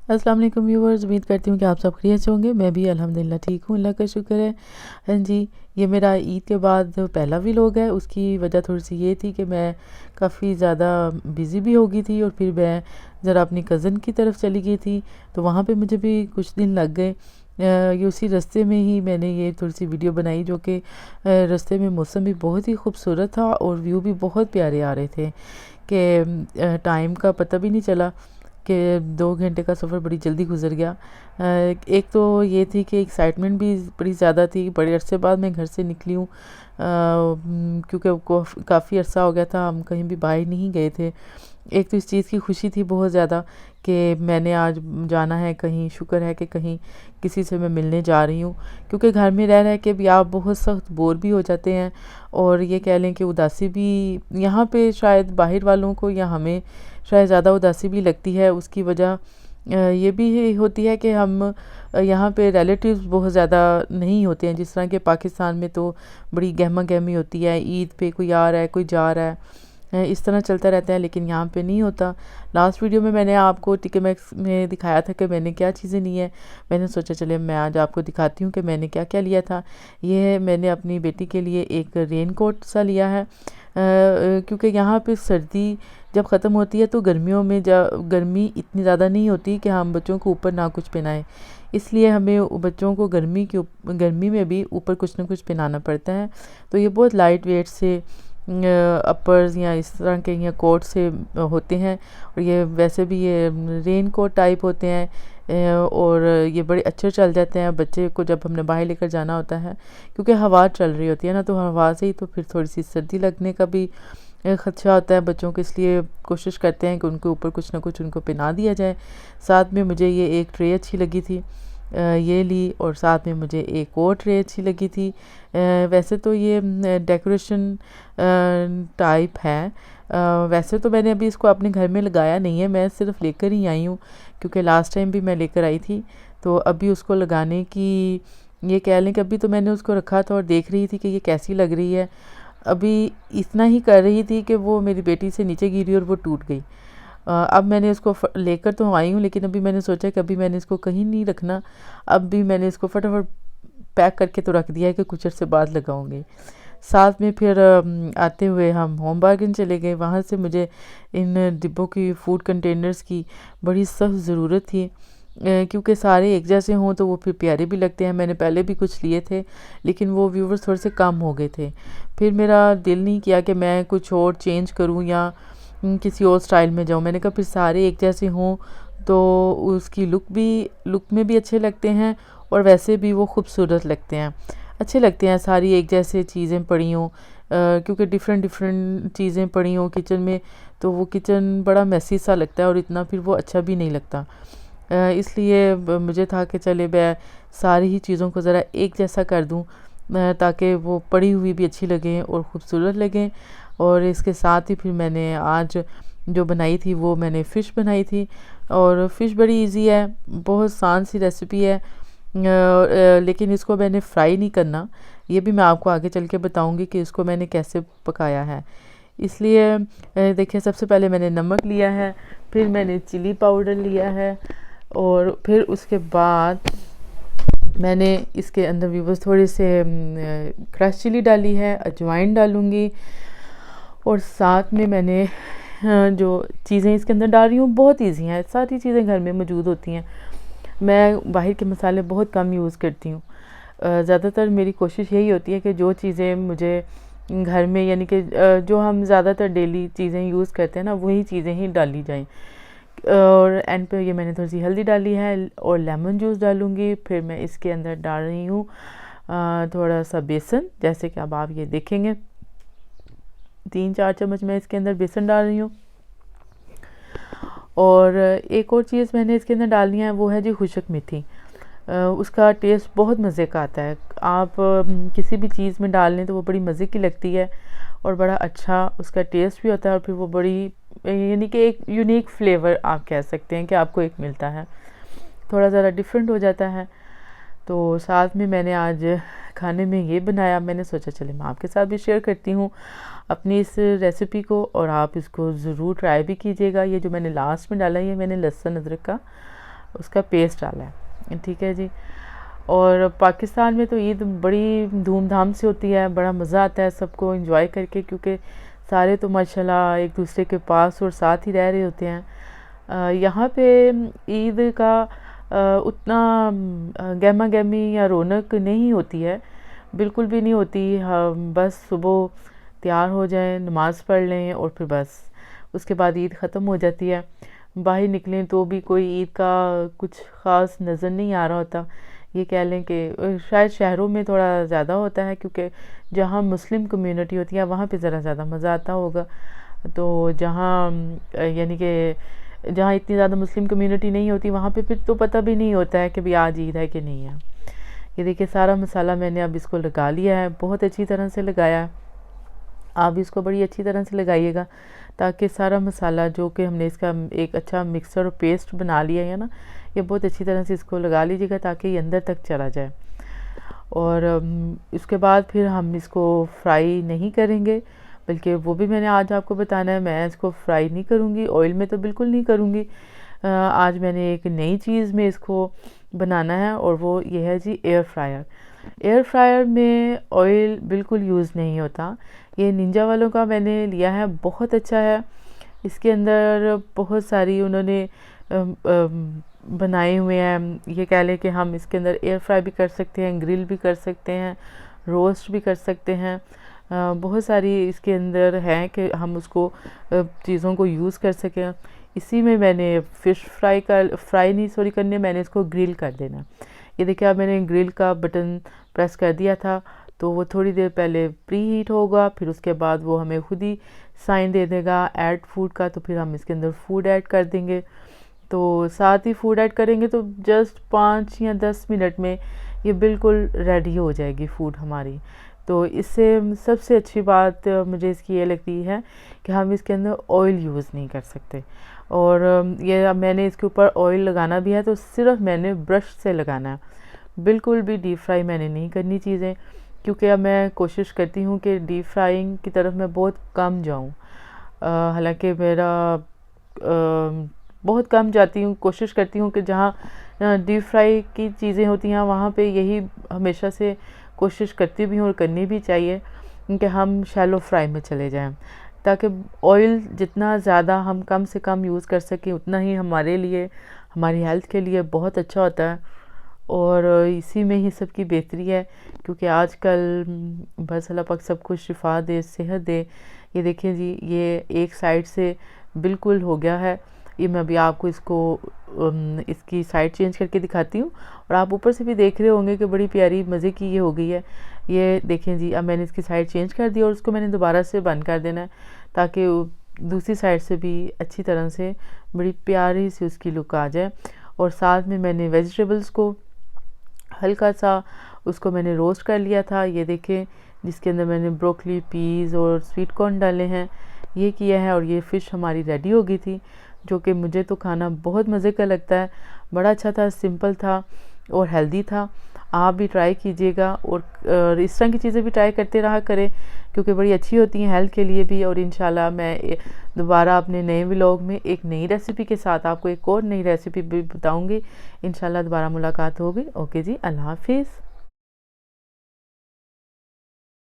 अस्सलाम वालेकुम व्यूवर्स, उम्मीद करती हूँ कि आप सब खैरियत से होंगे। मैं भी अल्हम्दुलिल्लाह ठीक हूँ, अल्लाह का शुक्र है। हाँ जी, ये मेरा ईद के बाद पहला व्लॉग है। उसकी वजह थोड़ी-सी ये थी कि मैं काफ़ी ज़्यादा बिज़ी भी हो गई थी और फिर मैं ज़रा अपनी कज़न की तरफ चली गई थी, तो वहाँ पे मुझे भी कुछ दिन लग गए। ये उसी रास्ते में ही मैंने ये थोड़ी-सी वीडियो बनाई, जो कि रास्ते में मौसम भी बहुत ही खूबसूरत था और व्यू भी बहुत प्यारे आ रहे थे कि टाइम का पता भी नहीं चला कि 2 घंटे का सफ़र बड़ी जल्दी गुज़र गया। एक तो ये थी कि एक्साइटमेंट भी बड़ी ज़्यादा थी, बड़े अरसे बाद मैं घर से निकली हूँ, क्योंकि काफ़ी अरसा हो गया था हम कहीं भी बाहर नहीं गए थे। एक तो इस चीज़ की खुशी थी बहुत ज़्यादा कि मैंने आज जाना है कहीं, शुक्र है कि कहीं किसी से मैं मिलने जा रही हूँ, क्योंकि घर में रह रह के भी आप बहुत सख्त बोर भी हो जाते हैं और ये कह लें कि उदासी भी यहाँ पे शायद बाहर वालों को या हमें शायद ज़्यादा उदासी भी लगती है। उसकी वजह ये भी होती है कि हम यहाँ पे रिलेटिव्स बहुत ज़्यादा नहीं होते हैं, जिस तरह के पाकिस्तान में तो बड़ी गहमा गहमी होती है, ईद पे कोई आ रहा है कोई जा रहा है, इस तरह चलता रहता है, लेकिन यहाँ पे नहीं होता। लास्ट वीडियो में मैंने आपको टिके मैक्स में दिखाया था कि मैंने क्या चीज़ें ली हैं। मैंने सोचा चले मैं आज आपको दिखाती हूँ कि मैंने क्या क्या लिया था। ये मैंने अपनी बेटी के लिए एक रेन कोट सा लिया है, क्योंकि यहाँ पे सर्दी जब ख़त्म होती है तो गर्मियों में जब गर्मी इतनी ज़्यादा नहीं होती कि हम बच्चों को ऊपर ना कुछ पहनाएं, इसलिए हमें बच्चों को गर्मी में भी ऊपर कुछ ना कुछ पहनाना पड़ता है। तो ये बहुत लाइट वेट से अपर्स या इस तरह के या कोट से होते हैं, और ये वैसे भी ये रेन कोट टाइप होते हैं, और ये बड़े अच्छे चल जाते हैं बच्चे को जब हमने बाहर लेकर जाना होता है, क्योंकि हवा चल रही होती है ना, तो हवा से ही तो फिर थोड़ी सी सर्दी लगने का भी खदशा होता है बच्चों को, इसलिए कोशिश करते हैं कि उनके ऊपर कुछ ना कुछ उनको पहना दिया जाए। साथ में मुझे ये एक ट्रे अच्छी लगी थी, ये ली, और साथ में मुझे एक और ट्रे अच्छी लगी थी। वैसे तो ये डेकोरेशन टाइप है, वैसे तो मैंने अभी इसको अपने घर में लगाया नहीं है, मैं सिर्फ लेकर ही आई हूँ, क्योंकि लास्ट टाइम भी मैं लेकर आई थी, तो अभी उसको लगाने की ये कह लें कि अभी तो मैंने उसको रखा था और देख रही थी कि ये कैसी लग रही है। अभी इतना ही कर रही थी कि वो मेरी बेटी से नीचे गिरी और वो टूट गई। अब मैंने इसको लेकर तो आई हूँ, लेकिन अभी मैंने सोचा कि अभी मैंने इसको कहीं नहीं रखना, अब भी मैंने इसको फटाफट पैक करके तो रख दिया है कि कुछ अर्से बाद लगाऊंगी। साथ में फिर आते हुए हम होम बार्गन चले गए, वहाँ से मुझे इन डिब्बों की फूड कंटेनर्स की बड़ी सख्त ज़रूरत थी, क्योंकि सारे एक जैसे हों तो वो फिर प्यारे भी लगते हैं। मैंने पहले भी कुछ लिए थे, लेकिन वो व्यूवर्स थोड़े से कम हो गए थे, फिर मेरा दिल नहीं किया कि मैं कुछ और चेंज करूं या किसी और स्टाइल में जाऊं। मैंने कहा फिर सारे एक जैसे हों तो उसकी लुक में भी अच्छे लगते हैं और वैसे भी वो खूबसूरत लगते हैं, अच्छे लगते हैं सारी एक जैसे चीज़ें पड़ी हों, क्योंकि डिफरेंट डिफरेंट चीज़ें पड़ी हों किचन में, तो वो किचन बड़ा मैसी सा लगता है और इतना फिर वो अच्छा भी नहीं लगता। इसलिए मुझे था कि चले मैं सारी ही चीज़ों को ज़रा एक जैसा कर दूं, ताकि वो पड़ी हुई भी अच्छी लगें और ख़ूबसूरत लगें। और इसके साथ ही फिर मैंने आज जो बनाई थी वो मैंने फ़िश बनाई थी, और फ़िश बड़ी इजी है, बहुत आसान सी रेसिपी है, लेकिन इसको मैंने फ्राई नहीं करना, ये भी मैं आपको आगे चल के बताऊँगी कि इसको मैंने कैसे पकाया है। इसलिए देखिए, सबसे पहले मैंने नमक लिया है, फिर मैंने चिली पाउडर लिया है, और फिर उसके बाद मैंने इसके अंदर भी बस थोड़े से क्रश चिली डाली है, अजवाइन डालूँगी, और साथ में मैंने जो चीज़ें इसके अंदर डाल रही हूँ बहुत इजी हैं, सारी चीज़ें घर में मौजूद होती हैं। मैं बाहर के मसाले बहुत कम यूज़ करती हूँ, ज़्यादातर मेरी कोशिश यही होती है कि जो चीज़ें मुझे घर में यानी कि जो हम ज़्यादातर डेली चीज़ें यूज़ करते हैं ना, वही चीज़ें ही डाली जाएं। और एंड पे ये मैंने थोड़ी सी हल्दी डाली है और लेमन जूस डालूँगी। फिर मैं इसके अंदर डाल रही हूँ थोड़ा सा बेसन, जैसे कि अब आप ये देखेंगे 3-4 चम्मच मैं इसके अंदर बेसन डाल रही हूँ। और एक और चीज़ मैंने इसके अंदर डालनी है, वो है जी खुशक मेथी, उसका टेस्ट बहुत मज़े का आता है। आप किसी भी चीज़ में डाल लें तो वो बड़ी मज़े की लगती है और बड़ा अच्छा उसका टेस्ट भी होता है, और फिर वो बड़ी यानी कि एक यूनिक फ्लेवर आप कह सकते हैं कि आपको एक मिलता है, थोड़ा ज़रा डिफरेंट हो जाता है। तो साथ में मैंने आज खाने में ये बनाया, मैंने सोचा चले मैं आपके साथ भी शेयर करती हूँ अपनी इस रेसिपी को, और आप इसको ज़रूर ट्राई भी कीजिएगा। ये जो मैंने लास्ट में डाला है, ये मैंने लहसुन अदरक का उसका पेस्ट डाला है, ठीक है जी। और पाकिस्तान में तो ईद बड़ी धूमधाम से होती है, बड़ा मज़ा आता है सबको एंजॉय करके, क्योंकि सारे तो माशाल्लाह एक दूसरे के पास और साथ ही रह रहे होते हैं। यहाँ पे ईद का उतना गहमा गहमी या रौनक नहीं होती है, बिल्कुल भी नहीं होती। हम बस सुबह तैयार हो जाएं, नमाज़ पढ़ लें और फिर बस उसके बाद ईद ख़त्म हो जाती है। बाहर निकलें तो भी कोई ईद का कुछ ख़ास नज़र नहीं आ रहा होता। ये कह लें कि शायद शहरों में थोड़ा ज़्यादा होता है, क्योंकि जहाँ मुस्लिम कम्युनिटी होती है वहाँ पे ज़रा ज़्यादा मज़ा आता होगा। तो जहाँ यानी कि जहाँ इतनी ज़्यादा मुस्लिम कम्युनिटी नहीं होती वहाँ पे फिर तो पता भी नहीं होता है कि भाई आज ईद है कि नहीं है। ये देखिए सारा मसाला मैंने अब इसको लगा लिया है, बहुत अच्छी तरह से लगाया है। आप इसको बड़ी अच्छी तरह से लगाइएगा ताकि सारा मसाला जो कि हमने इसका एक अच्छा मिक्सर और पेस्ट बना लिया है ना, ये बहुत अच्छी तरह से इसको लगा लीजिएगा ताकि ये अंदर तक चला जाए। और इसके बाद फिर हम इसको फ्राई नहीं करेंगे, बल्कि वो भी मैंने आज आपको बताना है। मैं इसको फ्राई नहीं करूँगी, ऑयल में तो बिल्कुल नहीं करूँगी। आज मैंने एक नई चीज़ में इसको बनाना है और वो ये है जी एयर फ्रायर। एयर फ्रायर में ऑयल बिल्कुल यूज़ नहीं होता। ये निंजा वालों का मैंने लिया है, बहुत अच्छा है। इसके अंदर बहुत सारी उन्होंने बनाए हुए हैं। ये कह लें कि हम इसके अंदर एयर फ्राई भी कर सकते हैं, ग्रिल भी कर सकते हैं, रोस्ट भी कर सकते हैं। बहुत सारी इसके अंदर हैं कि हम उसको चीज़ों को यूज़ कर सकें। इसी में मैंने फ़िश फ्राई नहीं सॉरी करने, मैंने इसको ग्रिल कर देना। ये देखिए अब मैंने ग्रिल का बटन प्रेस कर दिया था, तो वो थोड़ी देर पहले प्री हीट होगा, फिर उसके बाद वो हमें खुद ही साइन दे देगा ऐड फूड का। तो फिर हम इसके अंदर फूड ऐड कर देंगे। तो साथ ही फूड ऐड करेंगे तो जस्ट 5 या 10 मिनट में ये बिल्कुल रेडी हो जाएगी फूड हमारी। तो इससे सबसे अच्छी बात मुझे इसकी ये लगती है कि हम इसके अंदर ऑयल यूज़ नहीं कर सकते। और ये मैंने इसके ऊपर ऑयल लगाना भी है तो सिर्फ मैंने ब्रश से लगाना है, बिल्कुल भी डीप फ्राई मैंने नहीं करनी चीज़ें, क्योंकि अब मैं कोशिश करती हूँ कि डीप फ्राइंग की तरफ मैं बहुत कम जाऊँ। हालांकि मेरा बहुत कम जाती हूँ, कोशिश करती हूँ कि जहाँ डीप फ्राई की चीज़ें होती हैं वहाँ पे यही हमेशा से कोशिश करती भी हूँ और करनी भी चाहिए, क्योंकि हम शैलो फ्राई में चले जाएं, ताकि ऑयल जितना ज़्यादा हम कम से कम यूज़ कर सकें उतना ही हमारे लिए, हमारी हेल्थ के लिए बहुत अच्छा होता है। और इसी में ही सबकी बेहतरी है, क्योंकि आजकल बस अल्लाह पाक सबको शिफा दे, सेहत दे। ये देखिए जी, ये एक साइड से बिल्कुल हो गया है। ये मैं अभी आपको इसको इसकी साइड चेंज करके दिखाती हूँ, और आप ऊपर से भी देख रहे होंगे कि बड़ी प्यारी मज़े की ये हो गई है। ये देखें जी, अब मैंने इसकी साइड चेंज कर दी और उसको मैंने दोबारा से बंद कर देना है, ताकि दूसरी साइड से भी अच्छी तरह से बड़ी प्यारी सी उसकी लुक आ जाए। और साथ में मैंने वेजिटेबल्स को हल्का सा उसको मैंने रोस्ट कर लिया था। ये देखें, जिसके अंदर मैंने ब्रोकली, पीज़ और स्वीट कॉर्न डाले हैं, ये किया है। और ये फ़िश हमारी रेडी हो गई थी, जो कि मुझे तो खाना बहुत मज़े का लगता है। बड़ा अच्छा था, सिंपल था और हेल्दी था। आप भी ट्राई कीजिएगा और इस तरह की चीज़ें भी ट्राई करते रहा करें, क्योंकि बड़ी अच्छी होती हैं हेल्थ के लिए भी। और इंशाल्लाह मैं दोबारा अपने नए व्लॉग में एक नई रेसिपी के साथ आपको एक और नई रेसिपी भी बताऊंगी। इंशाल्लाह दोबारा मुलाकात होगी। ओके जी, अल्लाह हाफिज़।